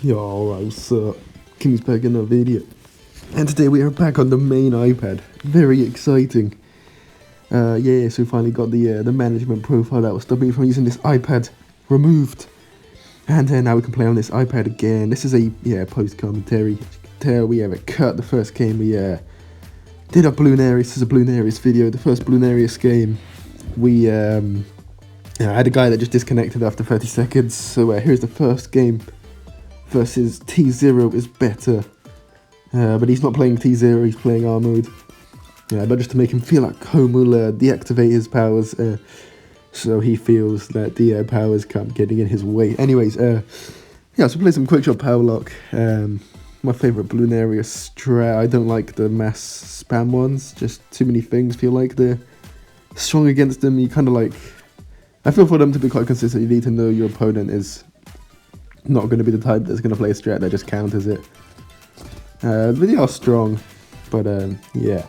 Yo, alright, what's up? Kimmy's back in another video. And today we are back on the main iPad. Very exciting. Yeah, so we finally got the management profile that was stopping me from using this iPad removed. And now we can play on this iPad again. This is a, post-commentary. As you can tell, we have cut the first game. We did a Bloonarius. This is a Bloonarius video. The first Bloonarius game. We had a guy that just disconnected after 30 seconds. So here's the first game. Versus T0 is better. But he's not playing T0, he's playing R mode. But just to make him feel like home, we'll deactivate his powers. So he feels that the powers can't getting in his way. Anyways, so play some quick shot power lock. My favourite Bloonarius strat. I don't like the mass spam ones. Just too many things feel like they're strong against them. You kind of like... I feel for them to be quite consistent, you need to know your opponent is not going to be the type that's going to play a strat that just counters it. They are strong, but yeah.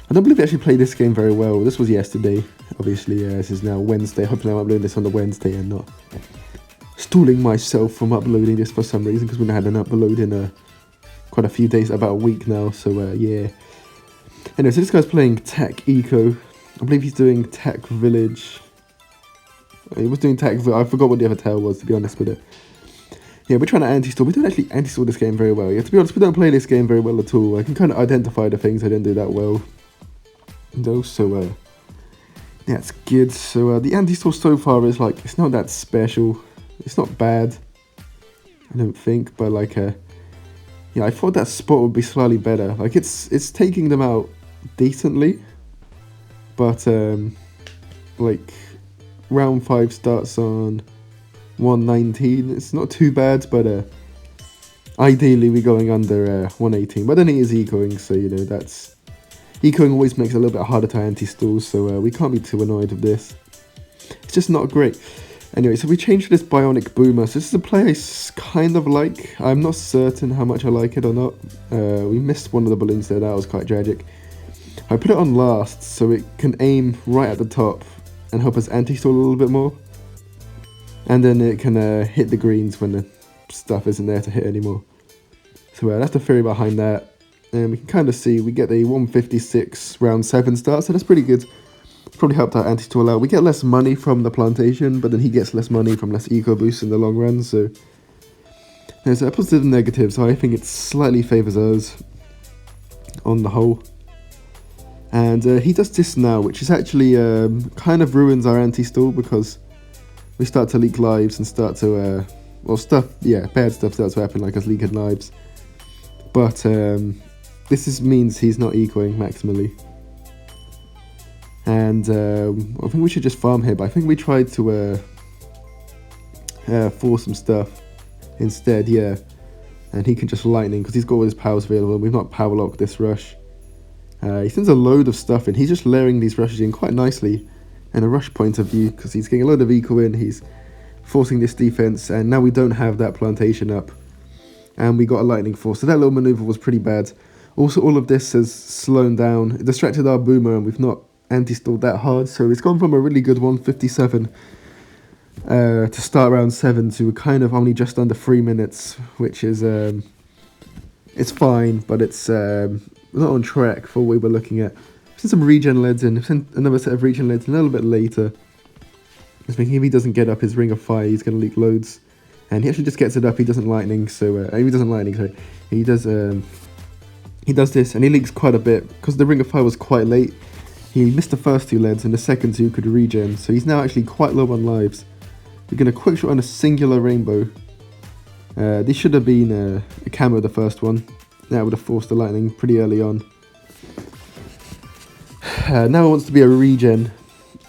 I don't believe we actually played this game very well. This was yesterday, obviously. This is now Wednesday. Hopefully I'm uploading this on the Wednesday and not stalling myself from uploading this for some reason, because we had an upload in quite a few days, about a week now, so yeah. Anyway, so this guy's playing Tech Eco. I believe he's doing Tech Village. He was doing Tech Village. I forgot what the other tale was, to be honest with it. Yeah, we're trying to anti-stall. We don't actually anti-stall this game very well. Yeah, to be honest, we don't play this game very well at all. I can kind of identify the things I didn't do that well, though, so yeah, it's good. So the anti-stall so far is like, it's not that special. It's not bad, I don't think, but like, yeah, I thought that spot would be slightly better. Like, it's taking them out decently, but like, round 5 starts on 119. It's not too bad, but ideally we're going under 118. But then he is ecoing, so you know, that's... Ecoing always makes it a little bit harder to anti-stall, so we can't be too annoyed with this. It's just not great. Anyway, so we changed this Bionic Boomer. So this is a play I kind of like. I'm not certain how much I like it or not. We missed one of the balloons there. That was quite tragic. I put it on last, so it can aim right at the top and help us anti-stall a little bit more. And then it can hit the greens when the stuff isn't there to hit anymore. So that's the theory behind that. And we can kind of see we get a 156 round 7 start, so that's pretty good. Probably helped our anti-stall out. We get less money from the plantation, but then he gets less money from less eco boost in the long run. So there's a positive and negative, so I think it slightly favours us on the whole. And he does this now, which is actually kind of ruins our anti-stall, because we start to leak lives and start to, well, stuff, yeah, bad stuff starts to happen, like us leaking lives. But this means he's not ecoing maximally. And I think we should just farm here, but I think we tried to force some stuff instead, yeah. And he can just lightning, because he's got all his powers available. We've not power locked this rush. He sends a load of stuff in. He's just layering these rushes in quite nicely. In a rush point of view, because he's getting a load of eco in, he's forcing this defense, and now we don't have that plantation up, and we got a lightning force, so that little maneuver was pretty bad. Also, all of this has slowed down, it distracted our boomer, and we've not anti-stalled that hard, so it's gone from a really good 157 to start round 7 to kind of only just under 3 minutes, which is it's fine, but it's not on track for what we were looking at. Send some regen leads in, send another set of regen leads a little bit later. Just thinking if he doesn't get up his ring of fire, he's going to leak loads. And he actually just gets it up, he doesn't lightning, so... he doesn't lightning, sorry. He does this, and he leaks quite a bit. Because the ring of fire was quite late, he missed the first 2 leads, and the second 2 could regen. So he's now actually quite low on lives. We're going to quick shot on a singular rainbow. This should have been a camo, the first one. That would have forced the lightning pretty early on. Now it wants to be a regen,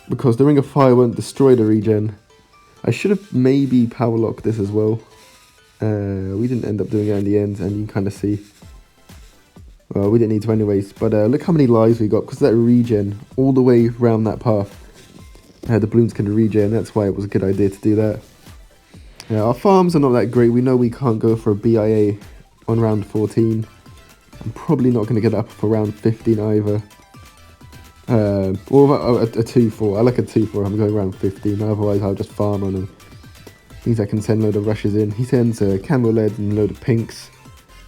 because the Ring of Fire won't destroy the regen. I should have maybe power locked this as well. We didn't end up doing it in the end, and you can kind of see. Well, we didn't need to anyways, but look how many lives we got, because that regen all the way around that path. The balloons can regen, that's why it was a good idea to do that. Our farms are not that great. We know we can't go for a BIA on round 14. I'm probably not going to get up for round 15 either. Or a 2-4. I like a 2-4. I'm going around 15. Otherwise, I'll just farm on them. Means I can send a load of rushes in. He sends a camo lead and a load of pinks.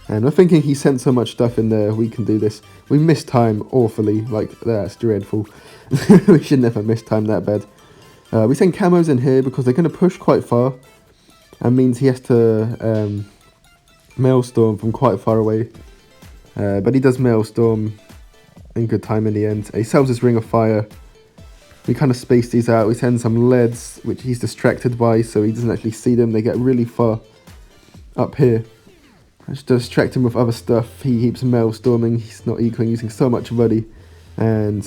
And I'm thinking he sent so much stuff in there, we can do this. We missed time awfully, like, that's dreadful. We should never miss time that bad. We send camos in here because they're going to push quite far. That means he has to Maelstrom from quite far away. But he does Maelstrom in good time in the end. He sells his Ring of Fire. We kind of space these out. We send some leads, which he's distracted by, so he doesn't actually see them. They get really far up here. I just distract him with other stuff. He keeps Maelstorming. He's not ecoing, using so much Ruddy. And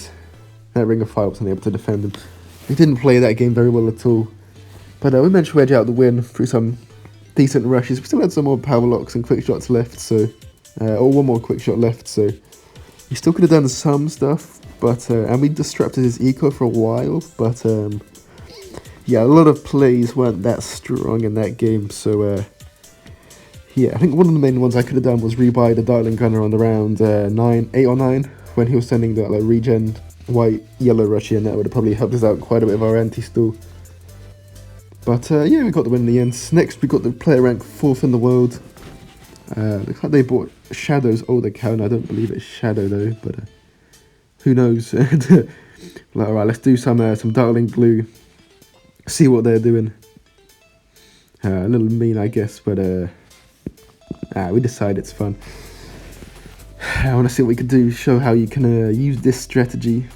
that Ring of Fire wasn't able to defend him. He didn't play that game very well at all. But we managed to edge out the win through some decent rushes. We still had some more power locks and quick shots left, so or one more quick shot left, so he still could have done some stuff, but and we disrupted his eco for a while, but yeah, a lot of plays weren't that strong in that game, so yeah, I think one of the main ones I could have done was rebuy the Darling Gunner on the round 8 or 9, when he was sending that like regen white yellow rush in. That would have probably helped us out quite a bit of our anti-stall. But yeah, we got the win in the end. Next we got the player rank 4th in the world. Looks like they bought Shadow's old account. I don't believe it's Shadow though, but who knows. Like, alright, let's do some Darling Blue, see what they're doing. A little mean I guess, but we decide it's fun. I want to see what we can do, show how you can use this strategy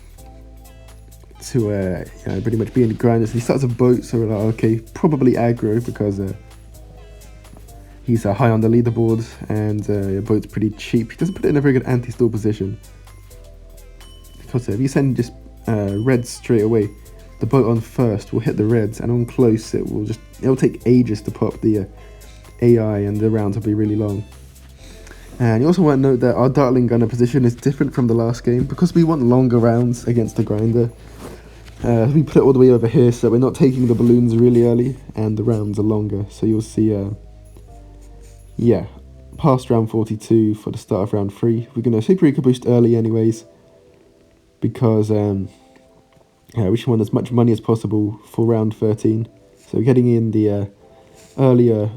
to you know, pretty much be in the grinders. He starts a boat, so we're like, okay, probably aggro because he's high on the leaderboard, and your boat's pretty cheap. He doesn't put it in a very good anti-stall position, because if you send just reds straight away, the boat on first will hit the reds, and on close it'll take ages to pop the AI, and the rounds will be really long. And you also want to note that our Darling Gunner position is different from the last game, because we want longer rounds against the grinder. We put it all the way over here, so we're not taking the balloons really early, and the rounds are longer. So you'll see, yeah, past round 42 for the start of round 3. We're going to super eco boost early anyways, because we just want as much money as possible for round 13. So getting in the earlier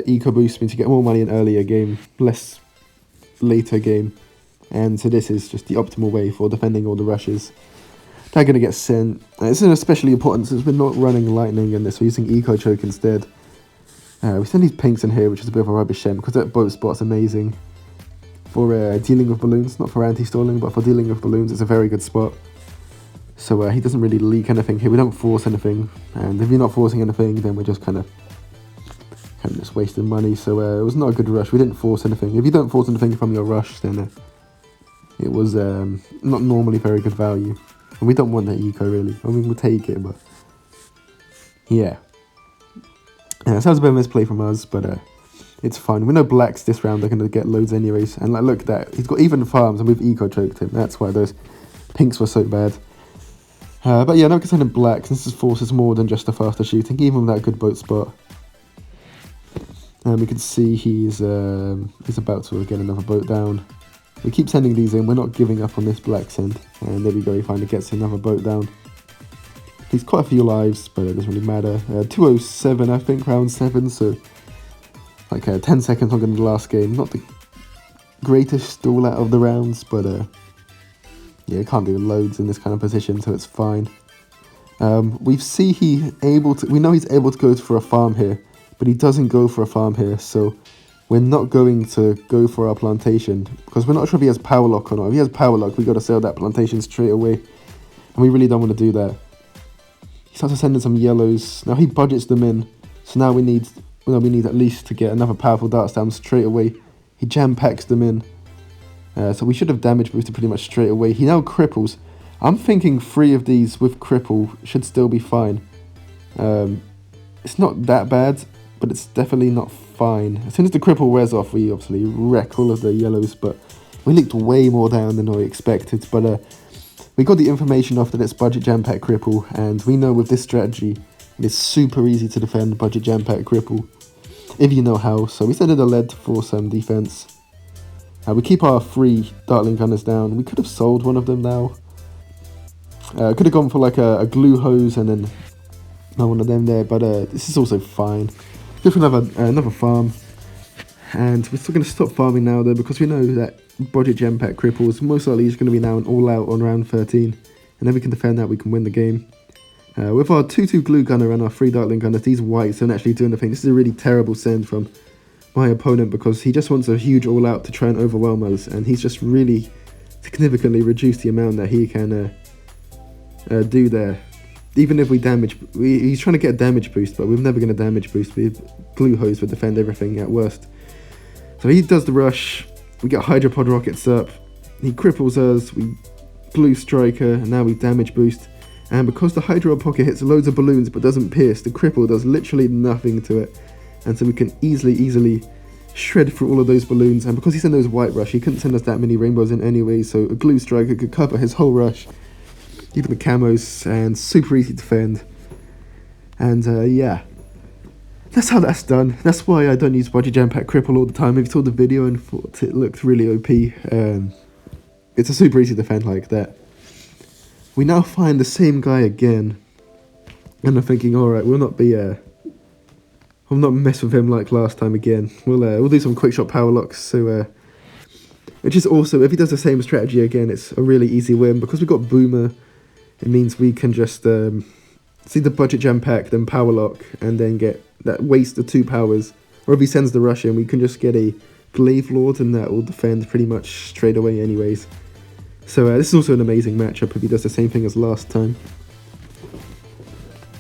eco boost means you get more money in earlier game, less later game. And so this is just the optimal way for defending all the rushes. They're going to get sent. It's especially important since we're not running lightning in this, we're using eco choke instead. We send these pinks in here, which is a bit of a rubbish end, because that boat spot's amazing for dealing with balloons, not for anti-stalling, but for dealing with balloons. It's a very good spot. So he doesn't really leak anything here. We don't force anything, and if you're not forcing anything, then we're just kind of just wasting money. So it was not a good rush. We didn't force anything. If you don't force anything from your rush, then it was not normally very good value. And we don't want that eco really. I mean, we'll take it, but yeah. Sounds a bit of a misplay from us, but it's fine. We know blacks this round are going to get loads anyways. And like, look at that. He's got even farms, and we've eco choked him. That's why those pinks were so bad. But yeah, now we can send in blacks. This forces more than just a faster shooting, even with that good boat spot. And we can see he's about to get another boat down. We keep sending these in. We're not giving up on this black send. And there we go. He finally gets another boat down. He's quite a few lives, but it doesn't really matter. 207, I think, round 7. So like 10 seconds longer than the last game. Not the greatest stall out of the rounds, but yeah, you can't do loads in this kind of position, so it's fine. We know he's able to go for a farm here, but he doesn't go for a farm here, so we're not going to go for our plantation, because we're not sure if he has power lock or not. If he has power lock, we got to sell that plantation straight away, and we really don't want to do that. He starts to send in some yellows. Now he budgets them in, so now we need at least to get another powerful darts down straight away. He jam packs them in. So we should have damage boosted pretty much straight away. He now cripples. I'm thinking 3 of these with cripple should still be fine. It's not that bad, but it's definitely not fine. As soon as the cripple wears off, we obviously wreck all of the yellows, but we licked way more down than I expected. But we got the information off that it's budget jam pack cripple, and we know with this strategy, it's super easy to defend budget jam pack cripple, if you know how. So we sent in a lead for some defense. We keep our 3 Dartling Gunners down. We could have sold one of them now. Could have gone for like a glue hose and then Not one of them there, but this is also fine. Go for another farm. And we're still going to stop farming now though, because we know that budget gem pack cripples most likely is going to be now an all out on round 13. And then we can defend that, we can win the game. With our 2-2 glue gunner and our 3 dartling gunners, these whites don't actually do anything. This is a really terrible send from my opponent because he just wants a huge all out to try and overwhelm us, and he's just really significantly reduced the amount that he can do there. Even if we damage, he's trying to get a damage boost, but we're never going to damage boost. Glue hose would defend everything at worst. So he does the rush, we get hydropod rockets up, he cripples us, we blue striker, and now we damage boost. And because the hydro pocket hits loads of balloons but doesn't pierce, the cripple does literally nothing to it. And so we can easily shred through all of those balloons. And because he sent those white rush, he couldn't send us that many rainbows in anyway, so a glue striker could cover his whole rush. Even the camos, and super easy to defend. And yeah, that's how that's done. That's why I don't use budget jam pack cripple all the time. If you saw the video and thought it looked really OP, it's a super easy defend like that. We now find the same guy again, and I'm thinking, alright, we'll not mess with him like last time again. We'll do some quick shot power locks, so which is also, if he does the same strategy again, it's a really easy win. Because we've got Boomer, it means we can just see the budget jam pack, then power lock, and then get that waste of 2 powers. Or if he sends the rush in, we can just get a Glaive Lord, and that will defend pretty much straight away anyways. So this is also an amazing matchup if he does the same thing as last time.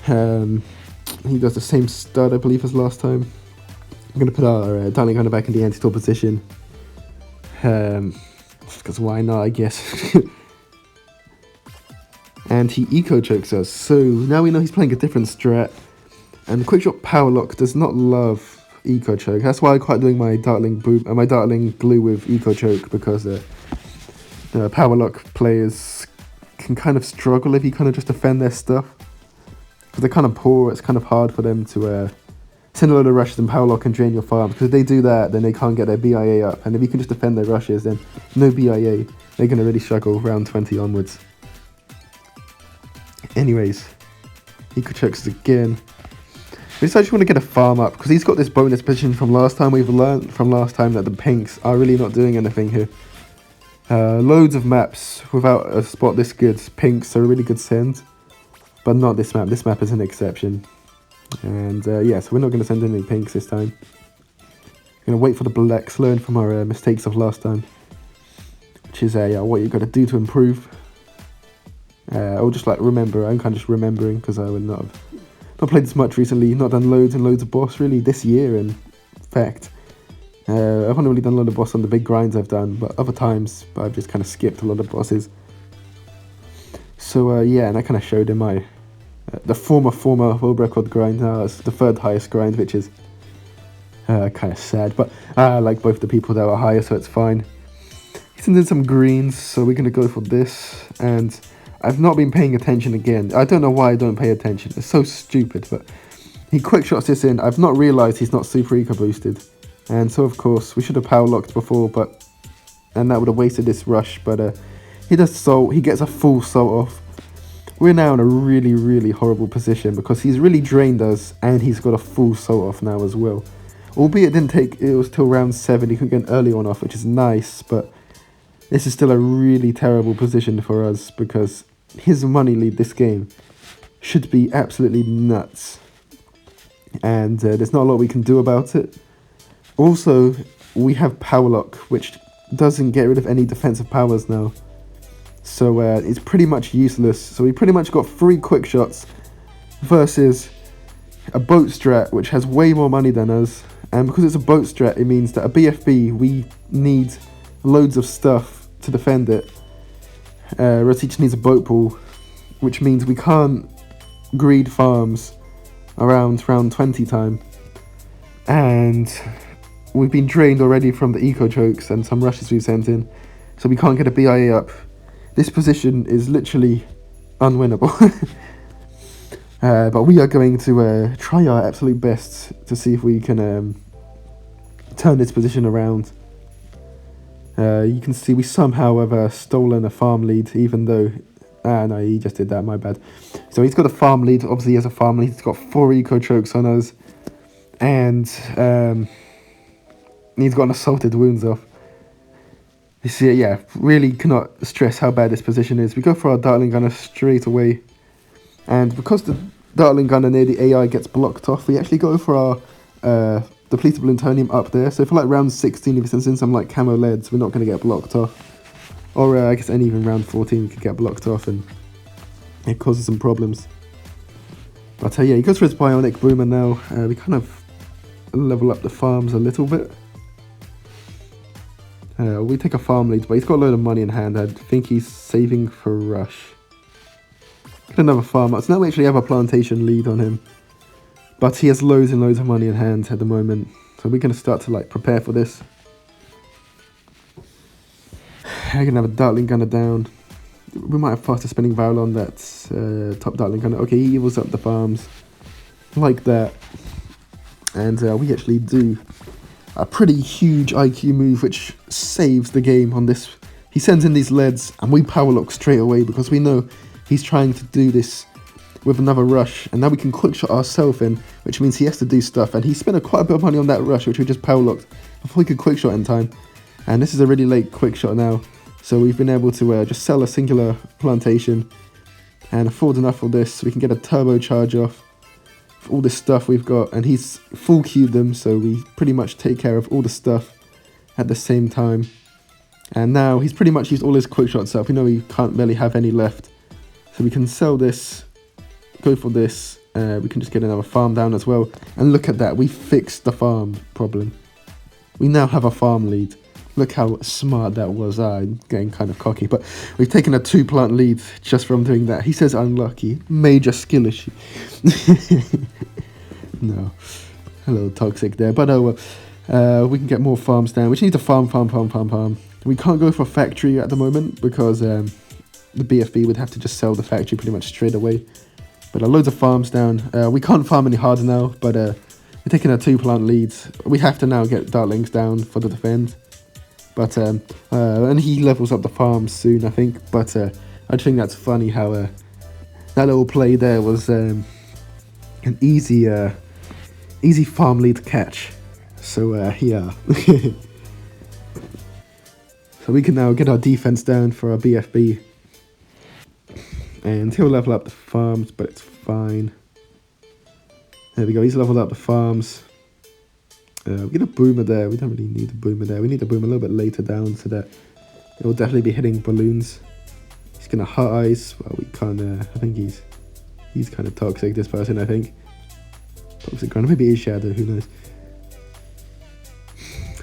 He does the same stud, I believe, as last time. I'm going to put our dartling gunner back in the anti-tor position. Because why not, I guess. And he eco-chokes us, so now we know he's playing a different strat. And quick shot power lock does not love eco-choke. That's why I quite doing my dartling glue with eco-choke, because power lock players can kind of struggle if you kind of just defend their stuff. Because they're kind of poor, it's kind of hard for them to send a load of rushes and power lock and drain your farm. Because if they do that, then they can't get their BIA up. And if you can just defend their rushes, then no BIA, they're going to really struggle round 20 onwards. Anyways, eco-chokes us again. We just want to get a farm up, because he's got this bonus position from last time. We've learned from last time that the pinks are really not doing anything here. Loads of maps without a spot this good. Pinks are a really good send, but not this map. This map is an exception. And yeah, so we're not going to send any pinks this time. We're going to wait for the blacks, learn from our mistakes of last time, which is what you got to do to improve. Or just like remember. I'm kind of just remembering, because I would not played this much recently. Not done loads and loads of boss really this year. In fact, I haven't really done a lot of boss on the big grinds I've done, but other times I've just kind of skipped a lot of bosses. So yeah, and I kind of showed him my the former world record grind. Now it's the 3rd highest grind, which is kind of sad, but I like both the people that were higher, so it's fine. He's in some greens, so we're gonna go for this. And I've not been paying attention again. I don't know why I don't pay attention. It's so stupid, but he quick shots this in. I've not realised he's not super eco boosted. And so of course, we should have power locked before, and that would have wasted this rush, but he does salt, he gets a full salt off. We're now in a really horrible position, because he's really drained us, and he's got a full salt off now as well. Albeit it was till round 7, he couldn't get an early one off, which is nice, but this is still a really terrible position for us, because his money lead this game should be absolutely nuts. And there's not a lot we can do about it. Also, we have power lock, which doesn't get rid of any defensive powers now. So it's pretty much useless. So we pretty much got 3 quick shots versus a boat strat, which has way more money than us. And because it's a boat strat, it means that a BFB, we need loads of stuff to defend it. Whereas he just needs a boat pool, which means we can't greed farms around round 20 time. And we've been drained already from the eco chokes and some rushes we've sent in, so we can't get a BIA up. This position is literally unwinnable. But we are going to try our absolute best to see if we can turn this position around. You can see we somehow have stolen a farm lead, even though Ah, no, he just did that, my bad. So he's got a farm lead. Obviously, he has a farm lead. He's got 4 eco chokes on us. And he's got an assaulted wounds off. You see, yeah, really cannot stress how bad this position is. We go for our Dartling Gunner straight away. And because the Dartling Gunner near the AI gets blocked off, we actually go for our depletable plutonium up there. So for like round 16, if he sends in some like camo leads, we're not going to get blocked off. Or I guess any even round 14 we could get blocked off, and it causes some problems. But yeah, he goes for his bionic boomer now. We kind of level up the farms a little bit. We take a farm lead, but he's got a load of money in hand. I think he's saving for rush. Get another farm up. So now we actually have a plantation lead on him. But he has loads and loads of money in hand at the moment. So we're going to start to like prepare for this. We're going to have a Dartling Gunner down. We might have faster spinning barrel on that top Dartling Gunner. Okay, he evils up the farms. Like that. And we actually do a pretty huge IQ move which saves the game on this. He sends in these leads and we power lock straight away because we know he's trying to do this with another rush, and now we can quick shot ourselves in, which means he has to do stuff, and he spent quite a bit of money on that rush which we just power locked before we could quick shot in time. And this is a really late quick shot now, so we've been able to just sell a singular plantation and afford enough for this so we can get a turbocharge off all this stuff we've got, and he's full queued them, so we pretty much take care of all the stuff at the same time. And now he's pretty much used all his quick shots up. We know he can't really have any left, so we can sell this, go for this. We can just get another farm down as well, and look at that, we fixed the farm problem. We now have a farm lead. Look how smart that was. I'm getting kind of cocky, but we've taken a 2-plant lead just from doing that. He says unlucky. Major skill issue. No. Hello, toxic there. But oh well. We can get more farms down. We just need to farm. We can't go for a factory at the moment because the BFB would have to just sell the factory pretty much straight away. But loads of farms down. We can't farm any harder now, but we're taking a 2-plant lead. We have to now get Dartlings down for the defend. But and he levels up the farms soon, I think. But I just think that's funny how that little play there was an easy farm lead catch. So yeah, so we can now get our defense down for our BFB, and he'll level up the farms, but it's fine. There we go. He's leveled up the farms. We get a boomer there. We don't really need a boomer there. We need a boomer a little bit later down so that it will definitely be hitting balloons. He's gonna hot ice. Well, we can't. I think he's kind of toxic. This person, I think. Toxic ground. Maybe he's shadow. Who knows?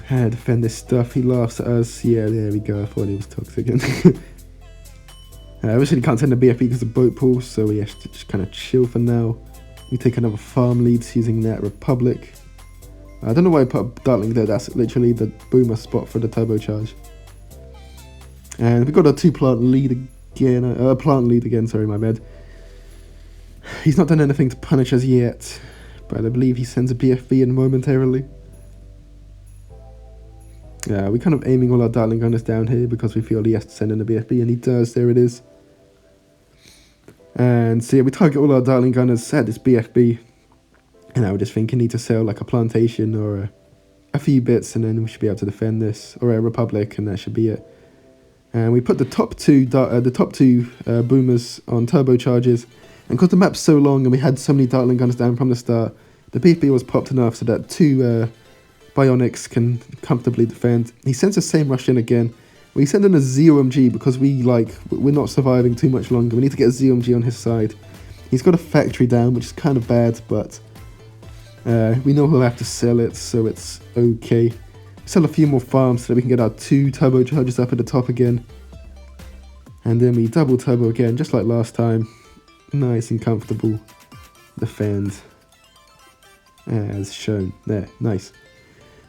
Defend this stuff. He laughs at us. Yeah, there we go. I thought he was toxic. Obviously, he can't send a BFB because of boat pool, so we have to just kind of chill for now. We take another farm leads using that Republic. I don't know why I put a Dartling there. That's literally the boomer spot for the turbocharge. And we got a 2-plant lead again. Plant lead again. Sorry, my bad. He's not done anything to punish us yet, but I believe he sends a BFB in momentarily. We're kind of aiming all our Dartling Gunners down here because we feel he has to send in a BFB, and he does. There it is. And so yeah, we target all our Dartling Gunners at this BFB. And I would just think you need to sell like a plantation or a few bits, and then we should be able to defend this, or a Republic, and that should be it. And we put the top two boomers on turbocharges, and because the map's so long and we had so many Dartling Gunners down from the start, the BFB was popped enough so that 2 Bionics can comfortably defend. He sends the same rush in again. We send in a ZOMG because we're not surviving too much longer. We need to get a ZOMG on his side. He's got a factory down, which is kind of bad, but we know he'll have to sell it, so it's okay. Sell a few more farms so that we can get our 2 turbochargers up at the top again. And then we double turbo again, just like last time. Nice and comfortable. Defend. As shown. There, nice.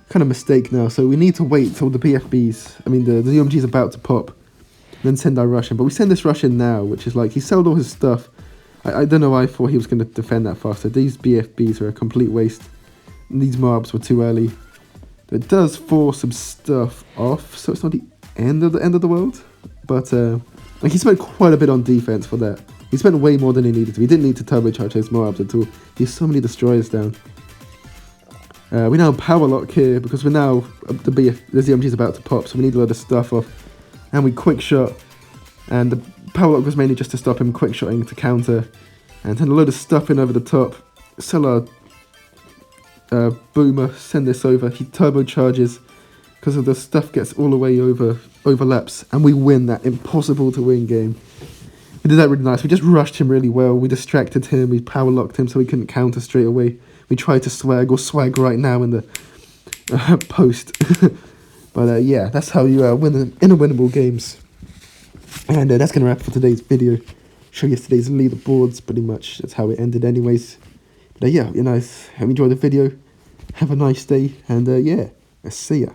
Kind of mistake now, so we need to wait till the BFBs, the ZOMG is about to pop, then send our rush in. But we send this rush in now, which is like, he sold all his stuff. I don't know why I thought he was going to defend that faster. These BFBs are a complete waste. These mobs were too early. It does force some stuff off, so it's not the end of the world. But Like, he spent quite a bit on defense for that. He spent way more than he needed to. He didn't need to turbocharge those Moabs at all. He has so many destroyers down. We now power lock here because we're now the ZMG is about to pop, so we need a lot of stuff off. And we quick shot, and the power lock was mainly just to stop him quick shotting to counter, and then a load of stuff in over the top. Sell our boomer, send this over. He turbocharges because of the stuff gets all the way overlaps, and we win that impossible to win game. We did that really nice. We just rushed him really well. We distracted him. We power locked him so he couldn't counter straight away. We tried to swag right now in the post. But yeah, that's how you win in a winnable games. And that's going to wrap it for today's video. Show you today's leaderboards, pretty much. That's how it ended anyways. But yeah, you know, hope you enjoyed the video. Have a nice day, and yeah, see ya.